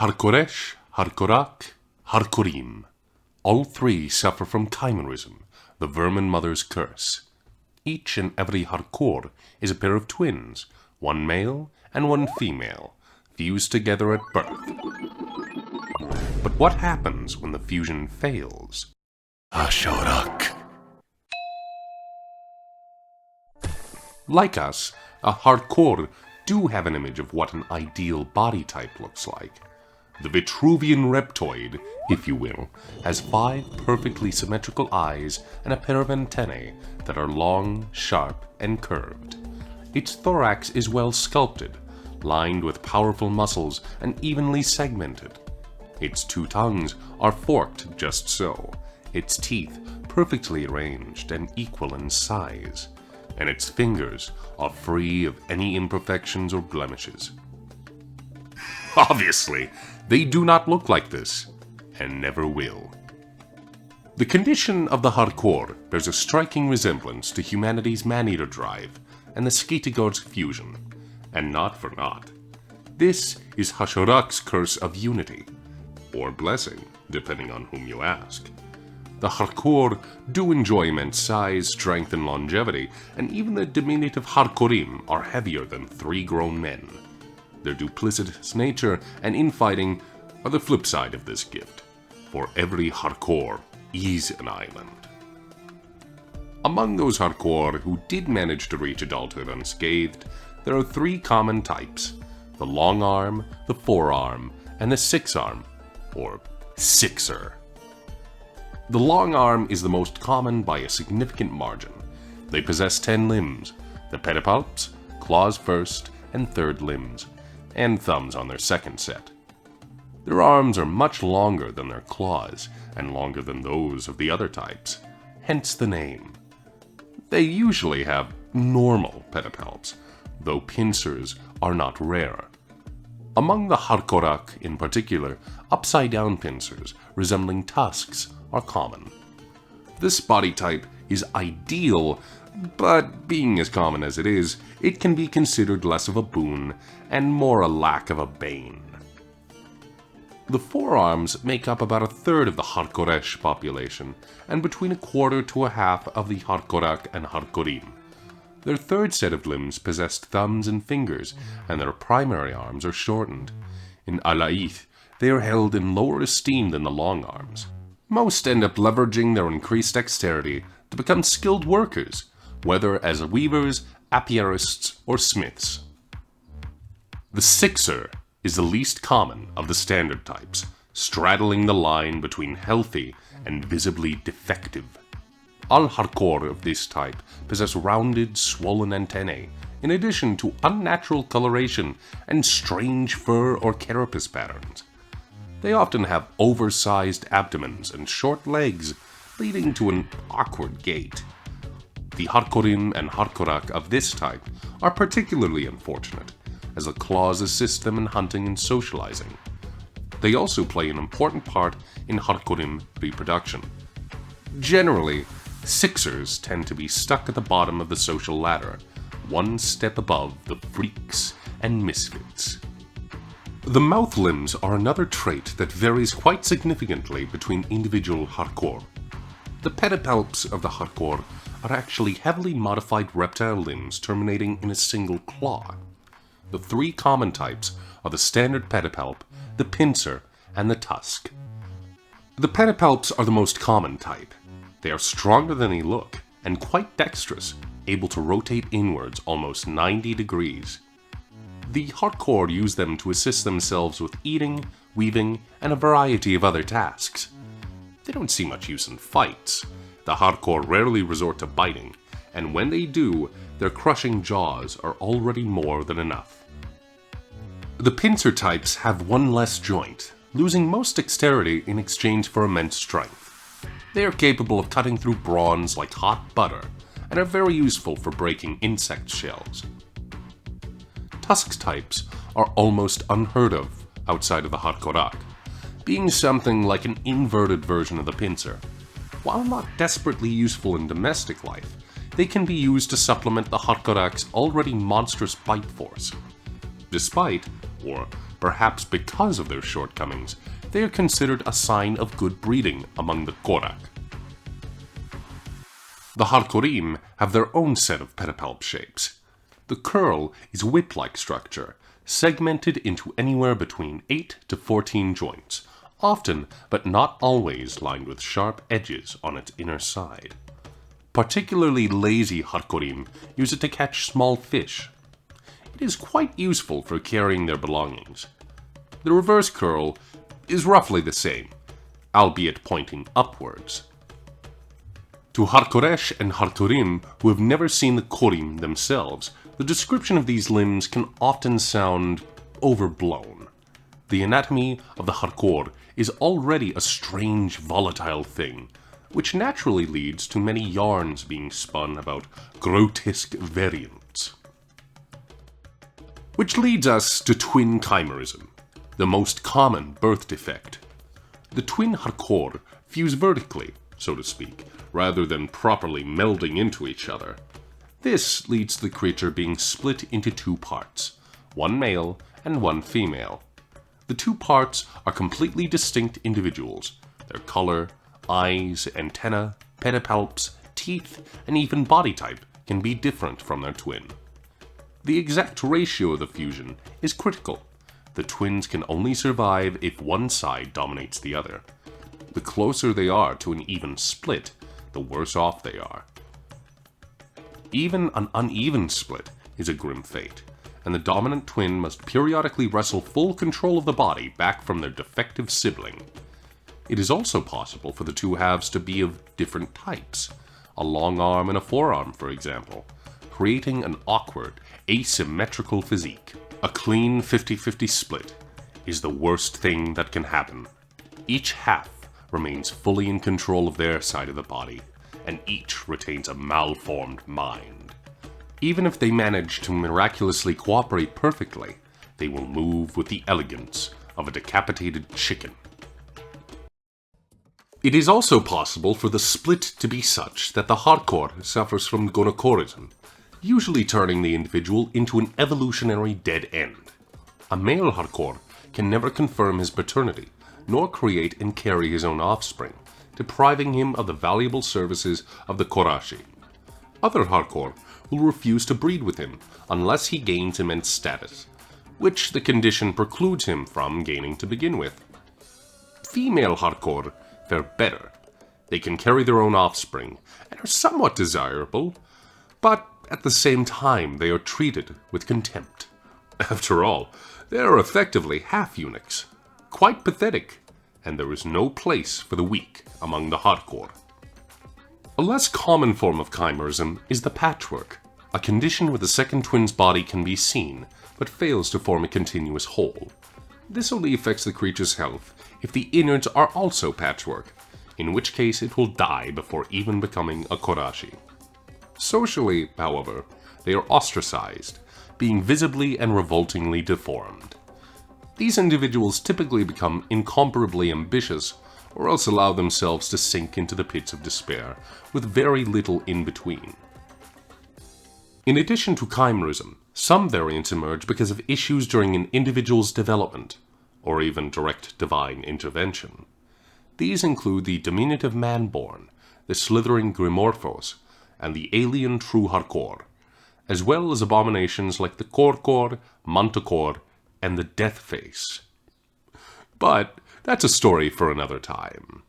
Harkoresh, Harkorak, Harkorim. All three suffer from Chimerism, the vermin mother's curse. Each and every Harkor is a pair of twins, one male and one female, fused together at birth. But what happens when the fusion fails? Ashorak. Like us, a Harkor do have an image of what an ideal body type looks like. The Vitruvian reptoid, if you will, has 5 perfectly symmetrical eyes and a pair of antennae that are long, sharp, and curved. Its thorax is well sculpted, lined with powerful muscles and evenly segmented. Its 2 tongues are forked just so, its teeth perfectly arranged and equal in size, and its fingers are free of any imperfections or blemishes. Obviously, they do not look like this, and never will. The condition of the Harkor bears a striking resemblance to humanity's man-eater drive and the Skitagor's fusion, and not for naught. This is Hashorak's curse of unity, or blessing, depending on whom you ask. The Harkor do enjoy immense size, strength, and longevity, and even the diminutive Harkorim are heavier than 3 grown men. Their duplicitous nature and infighting are the flip side of this gift, for every Harkor is an island. Among those Harkor who did manage to reach adulthood unscathed, there are 3 common types: the long arm, the forearm, and the 6-arm, or sixer. The long arm is the most common by a significant margin. They possess 10 limbs, the pedipalps, claws first, and 3rd limbs, and thumbs on their 2nd set. Their arms are much longer than their claws, and longer than those of the other types, hence the name. They usually have normal pedipalps, though pincers are not rare. Among the Harkorak in particular, upside-down pincers resembling tusks are common. This body type is ideal, but being as common as it is, it can be considered less of a boon and more a lack of a bane. The forearms make up about 1/3 of the Harkoresh population, and between 1/4 to 1/2 of the Harkorak and Harkorim. Their 3rd set of limbs possessed thumbs and fingers, and their primary arms are shortened. In Alaith, they are held in lower esteem than the long arms. Most end up leveraging their increased dexterity to become skilled workers, whether as weavers, apiarists, or smiths. The sixer is the least common of the standard types, straddling the line between healthy and visibly defective. All Harkor of this type possess rounded, swollen antennae, in addition to unnatural coloration and strange fur or carapace patterns. They often have oversized abdomens and short legs, leading to an awkward gait. The Harkorim and Harkorak of this type are particularly unfortunate, as the claws assist them in hunting and socializing. They also play an important part in Harkorim reproduction. Generally, sixers tend to be stuck at the bottom of the social ladder, one step above the freaks and misfits. The mouth limbs are another trait that varies quite significantly between individual Harkor. The pedipalps of the Harkor are actually heavily modified reptile limbs terminating in a single claw. The 3 common types are the standard pedipalp, the pincer, and the tusk. The pedipalps are the most common type. They are stronger than they look, and quite dexterous, able to rotate inwards almost 90 degrees. The Harkor use them to assist themselves with eating, weaving, and a variety of other tasks. They don't see much use in fights. The Harkor rarely resort to biting, and when they do, their crushing jaws are already more than enough. The pincer types have 1 less joint, losing most dexterity in exchange for immense strength. They are capable of cutting through bronze like hot butter, and are very useful for breaking insect shells. Tusk types are almost unheard of outside of the Harkorak, being something like an inverted version of the pincer. While not desperately useful in domestic life, they can be used to supplement the Harkorak's already monstrous bite force. Despite, or perhaps because of their shortcomings, they are considered a sign of good breeding among the Korak. The Harkorim have their own set of pedipalp shapes. The curl is whip-like structure, segmented into anywhere between 8 to 14 joints, often but not always lined with sharp edges on its inner side. Particularly lazy Harkorim use it to catch small fish. It is quite useful for carrying their belongings. The reverse curl is roughly the same, albeit pointing upwards. To Harkoresh and Harkorim who have never seen the Korim themselves, the description of these limbs can often sound overblown. The anatomy of the Harkor is already a strange, volatile thing, which naturally leads to many yarns being spun about grotesque variants. Which leads us to twin chimerism, the most common birth defect. The twin Harkor fuse vertically, so to speak, rather than properly melding into each other. This leads to the creature being split into two parts, one male and one female. The two parts are completely distinct individuals. Their color, eyes, antennae, pedipalps, teeth, and even body type can be different from their twin. The exact ratio of the fusion is critical. The twins can only survive if one side dominates the other. The closer they are to an even split, the worse off they are. Even an uneven split is a grim fate, and the dominant twin must periodically wrestle full control of the body back from their defective sibling. It is also possible for the two halves to be of different types, a long arm and a forearm, for example, creating an awkward, asymmetrical physique. A clean 50-50 split is the worst thing that can happen. Each half remains fully in control of their side of the body, and each retains a malformed mind. Even if they manage to miraculously cooperate perfectly, they will move with the elegance of a decapitated chicken. It is also possible for the split to be such that the Harkor suffers from gonochorism, usually turning the individual into an evolutionary dead end. A male Harkor can never confirm his paternity, nor create and carry his own offspring, depriving him of the valuable services of the Korashi. Other Harkor will refuse to breed with him unless he gains immense status, which the condition precludes him from gaining to begin with. Female Harkor fare better. They can carry their own offspring and are somewhat desirable, but at the same time they are treated with contempt. After all, they are effectively half-eunuchs. Quite pathetic, and there is no place for the weak among the Harkor. A less common form of chimerism is the patchwork, a condition where the second twin's body can be seen, but fails to form a continuous whole. This only affects the creature's health if the innards are also patchwork, in which case it will die before even becoming a Korashi. Socially, however, they are ostracized, being visibly and revoltingly deformed. These individuals typically become incomparably ambitious, or else allow themselves to sink into the pits of despair, with very little in between. In addition to chimerism, some variants emerge because of issues during an individual's development, or even direct divine intervention. These include the diminutive man-born, the slithering Grimorphos, and the alien true Harkor, as well as abominations like the Korkor, Manticore, and the Death Face. But that's a story for another time.